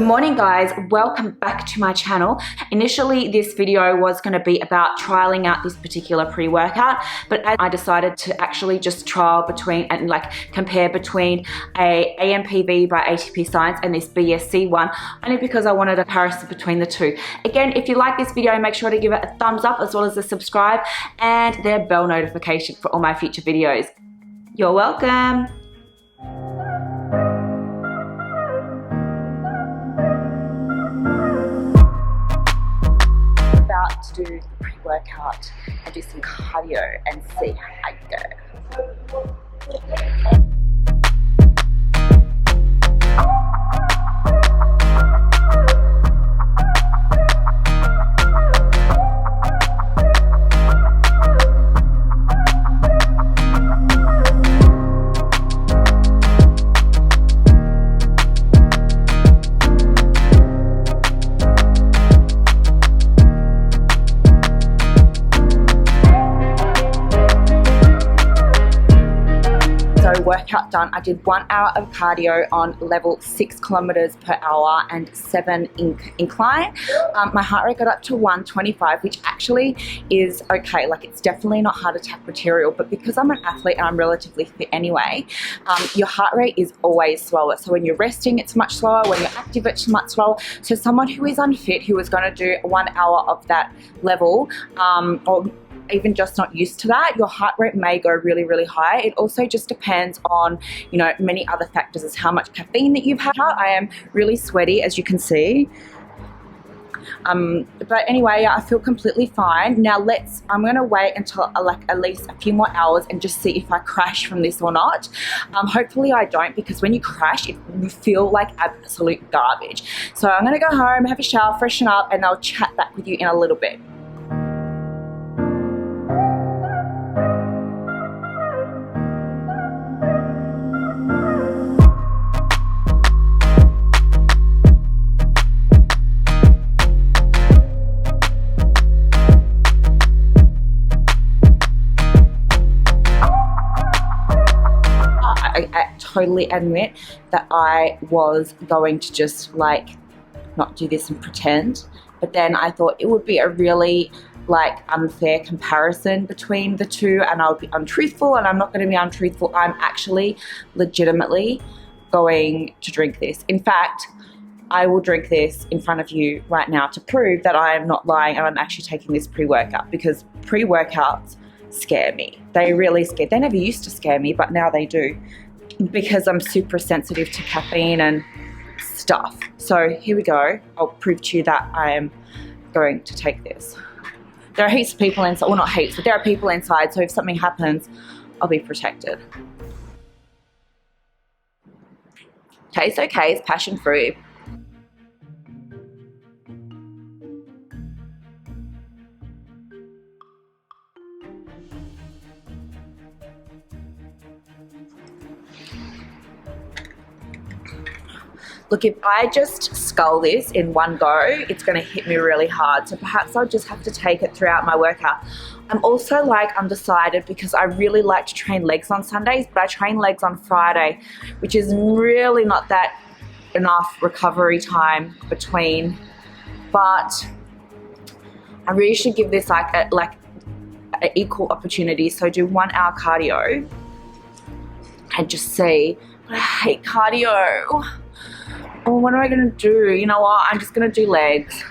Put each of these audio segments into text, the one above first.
Good morning guys, welcome back to my channel. Initially this video was going to be about trialing out this particular pre-workout, but I decided to actually just trial between and compare between a AMPV by ATP Science and this BSC one, only because I wanted a comparison between the two. Again, if you like this video, make sure to give it a thumbs up as well as a subscribe and the bell notification for all my future videos. You're welcome. To do the pre-workout and do some cardio and see how I go. Workout done. I did 1 hour of cardio on level 6 kilometers per hour and 7 incline. My heart rate got up to 125, which actually is okay. Like, it's definitely not heart attack material, but because I'm an athlete and I'm relatively fit anyway, your heart rate is always slower. So when you're resting, it's much slower. When you're active, it's much slower. So someone who is unfit, who is going to do 1 hour of that level, or even just not used to that, your heart rate may go really, really high. It also just depends on, you know, many other factors, as how much caffeine that you've had. I am really sweaty, as you can see. But anyway, yeah, I feel completely fine. Now I'm going to wait until at least a few more hours and just see if I crash from this or not. Hopefully I don't, because when you crash, you feel like absolute garbage. So I'm going to go home, have a shower, freshen up, and I'll chat back with you in a little bit. I totally admit that I was going to just not do this and pretend, but then I thought it would be a really unfair comparison between the two, and I'll be untruthful, and I'm not going to be untruthful. I'm actually legitimately going to drink this. In fact, I will drink this in front of you right now to prove that I am not lying and I'm actually taking this pre-workout, because pre-workouts scare me. They really scare. They never used to scare me, but now they do, because I'm super sensitive to caffeine and stuff. So here we go. I'll prove to you that I am going to take this. There are heaps of people inside. Well, not heaps, but there are people inside. So if something happens, I'll be protected. Tastes okay. It's passion fruit. Look, if I just scull this in one go, it's going to hit me really hard. So perhaps I'll just have to take it throughout my workout. I'm also undecided, because I really like to train legs on Sundays, but I train legs on Friday, which is really not that enough recovery time between. But I really should give this an equal opportunity. So do 1 hour cardio and just see. But I hate cardio. Oh, what am I going to do? You know what? I'm just going to do legs.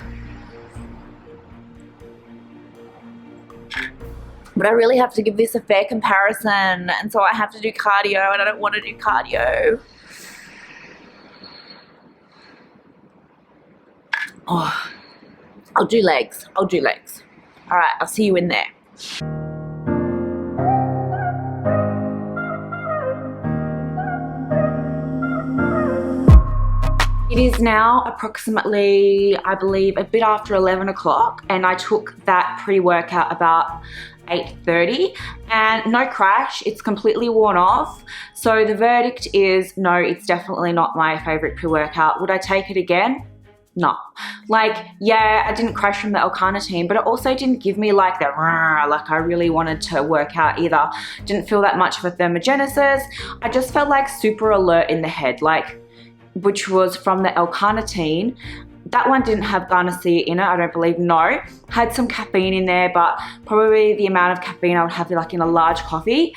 But I really have to give this a fair comparison. And so I have to do cardio, and I don't want to do cardio. Oh, I'll do legs. I'll do legs. All right, I'll see you in there. It is now approximately, I believe, a bit after 11 o'clock, and I took that pre-workout about 8:30, and no crash. It's completely worn off. So the verdict is no, it's definitely not my favorite pre-workout. Would I take it again? No. Yeah, I didn't crash from the L-carnitine, but it also didn't give me that I really wanted to work out either. Didn't feel that much of a thermogenesis. I just felt super alert in the head. which was from the L-carnitine. That one didn't have garnicia in it, I don't believe, no. Had some caffeine in there, but probably the amount of caffeine I would have like in a large coffee.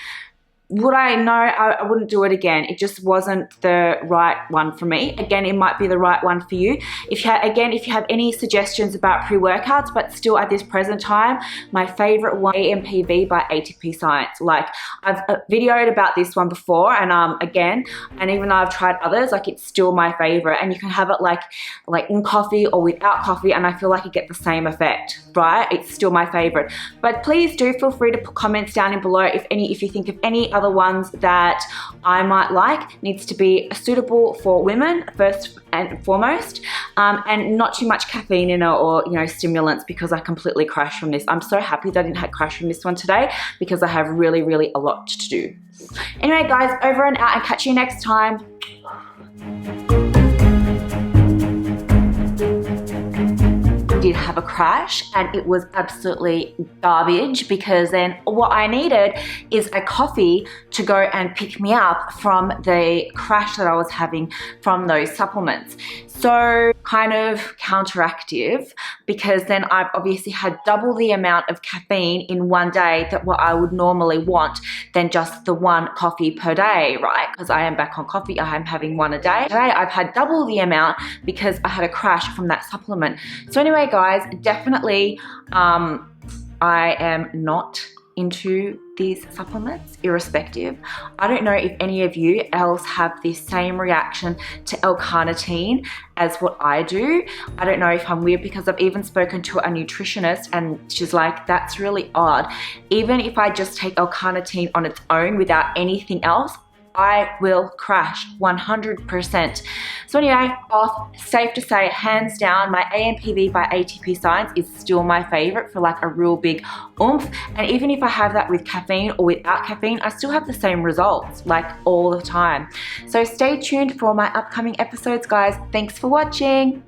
Would I? No, I wouldn't do it again. It just wasn't the right one for me. Again, it might be the right one for you. If you have any suggestions about pre-workouts, but still at this present time, my favorite one, AMPV by ATP Science. Like, I've videoed about this one before, and again, and even though I've tried others, like, it's still my favorite. And you can have it like in coffee or without coffee, and I feel like you get the same effect, right? It's still my favorite. But please do feel free to put comments down below if you think of any other ones that I might like. Needs to be suitable for women first and foremost, and not too much caffeine in it or, you know, stimulants, because I completely crashed from this. I'm so happy that I didn't have crash from this one today, because I have really a lot to do. Anyway guys, over and out, and catch you next time. Did have a crash, and it was absolutely garbage, because then what I needed is a coffee to go and pick me up from the crash that I was having from those supplements. So kind of counteractive, because then I've obviously had double the amount of caffeine in one day that what I would normally want than just the one coffee per day, right? Because I am back on coffee, I am having one a day. Today I've had double the amount because I had a crash from that supplement. So anyway guys, definitely I am not into these supplements, irrespective. I don't know if any of you else have the same reaction to L-carnitine as what I do. I don't know if I'm weird, because I've even spoken to a nutritionist and she's like, that's really odd. Even if I just take L-carnitine on its own without anything else, I will crash 100%. So anyway, safe to say, hands down, my AMPV by ATP Science is still my favorite for like a real big oomph. And even if I have that with caffeine or without caffeine, I still have the same results, like all the time. So stay tuned for my upcoming episodes, guys. Thanks for watching.